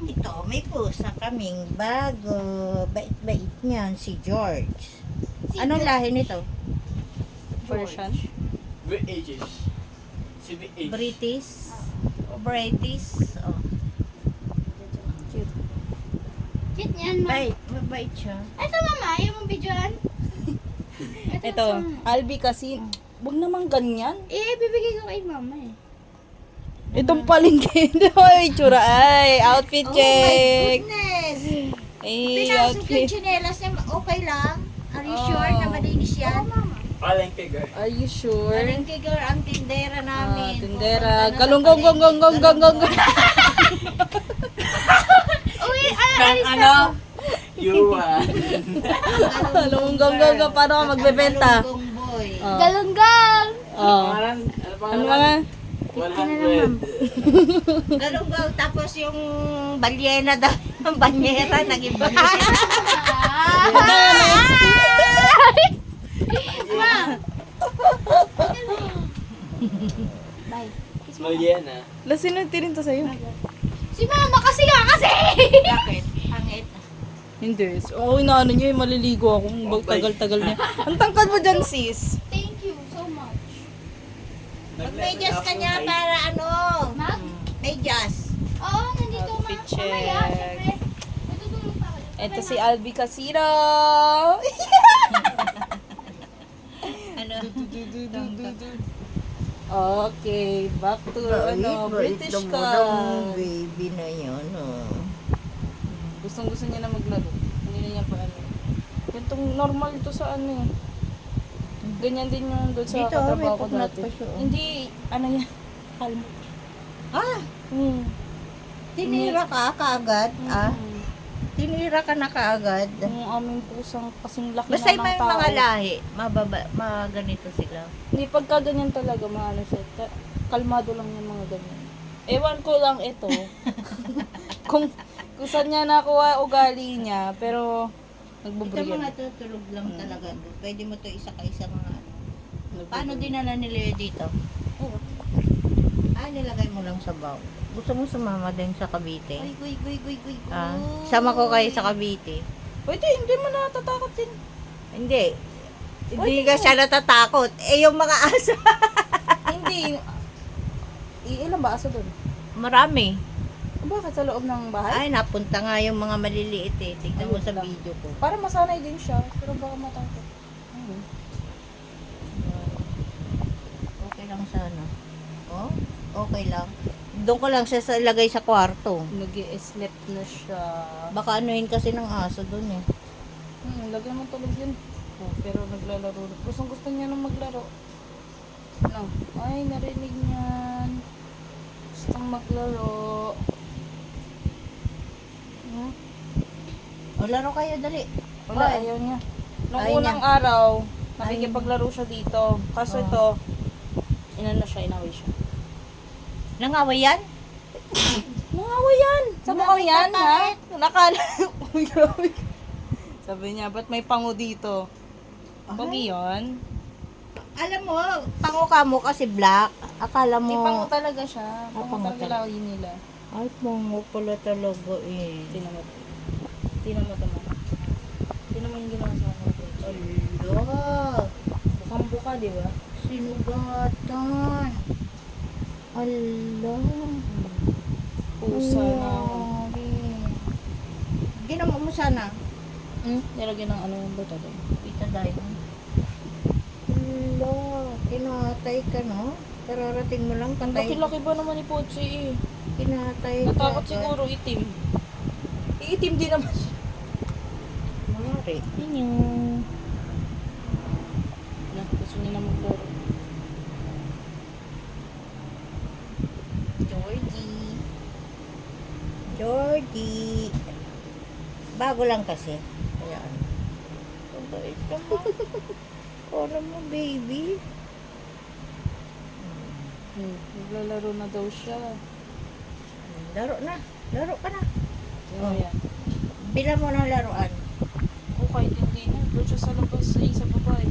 Ito, may pusa kaming bago. Bait-bait niyan, si George. Anong lahi nito? Version? British. Si BH. British? British? Oh. Cute. Cute niyan, ma. Bait, mabait siya. Ito, mama. Ayaw mong videoan? Ito, Albi kasi, wag naman ganyan. Eh, bibigay ko kay mama eh. Itong palengke. Ay, tsura. Ay, outfit Oh my check. goodness! Ay, Pinasok yung outfit. tsinelas niya, okay lang? Are you Oh. sure na malinis yan? Palengke girl. Are you sure? Palengke girl, ang tindera namin. Tindera. Pupunta na sa Galunggong, gong, gong, gong, gong, gong, gong. Uy, Kang ano? Yuan. Galunggong, gong, gong, gong. Paano ka magbebenta? Galunggong boy. Oh. galunggang! Oh. Pangalan? Ano pangalan? mga? 100. Galunggaw, tapos yung balyena daw, yung banyera, naging balyena. Bye. Maliana. Lasino tirin to sa'yo? Si mama kasi nga kasi! Bakit? Pangit. Hindi. Oo, inaano niya, maliligo ako. Tagal-tagal niya. Ang tangkad mo dyan, sis. Thank you so much. Mag-medyas ka niya para ano? Mag? Medyas. Oo, nandito ma. Outfit check. Mamaya, syempre. Natutulog pa ako. Ito si Albi Casino. Ano? Okay, back to British Bait ka. lang baby na yun. Oh. Gustong-gusto niya na maglaro. Hindi na niya pa ano. Ganitong normal ito sa ano eh. Ganyan din yung doon sa Dito, katrabaho may ko puknat dati. pa siya, oh. Hindi, ano yan. Kalmo. Ah, tinira ka kaagad. Ah, tinira ka na kaagad. Yung aming pusang kasing laki Basta na may ng tao. mga lahi, ganito sila. Hindi, pagka ganyan talaga, maano siya. Kalmado lang yung mga ganyan. Ewan ko lang ito. kung saan niya nakuha ugali niya, pero Ito nagbubriyan. mga tutulog lang talaga. Pwede mo to isa ka isa mga ano. Paano dinala nila dito? Nilagay mo lang sa bowl. Gusto mo sumama din sa Cavite? Guy. Ah, sama ko kayo sa Cavite. Pwede, hindi mo natatakot din. Hindi. Hindi ka siya natatakot. Eh, yung mga aso. Hindi. Ilan ba aso doon? Marami. Bakit sa loob ng bahay? Ay, napunta nga yung mga maliliit eh. Tignan mo Ayun sa lang. video ko. Para masanay din siya, pero baka matakot. Okay lang sana. Oh, okay lang. Doon ko lang siya ilagay sa kwarto. Nag-i-sleep na siya. Baka anuhin kasi ng aso doon eh. Lagyan mo tulog yun. Oh, pero naglalaro. Gusto niya nang maglaro. Ano? Ay, narinig niyan. Gustong maglaro. O, laro kayo, dali. Wala, Ay. ayaw niya. Nung Ayaw unang niya. araw, nakikipaglaro siya dito. Kaso Oh. ito, inano siya, inaway siya. Nangaway yan? Nangaway yan! Sa mo yan, ha? Nakala. Uy, grabe. Sabi niya, ba't may pango dito? Pogi yun. Alam mo, pango ka mo kasi black. Akala May mo... pango talaga siya. Ah, Pango pango talaga laway nila. Ay, pango pala talaga eh. Tingnan mo. Tingnan mo tama. Tingnan mo yung ginawa sa akin. Ala, Mukhang buka, di ba? sinugatan. Ala. Pusa na. Ginawa mo sana. Nilagyan ng ano yung buto doon. Pita diamond. Ala, kinatay ka no? Kararating mo lang, Ang patay. laki-laki ba naman ni Pochi eh? Kinatay ka. Natakot siguro itim. Iitim din naman siya. Mari. Yun yung... Gusto niya na maglaro. Georgie. Bago lang kasi. Kaya ano. Mabait ka mo. Ano mo, baby? Naglalaro na daw siya. Laro na. Laro ka na. Oh, yan. Bilang mo ng laruan. O kahit hindi na. Doon siya sa labas sa isa babae.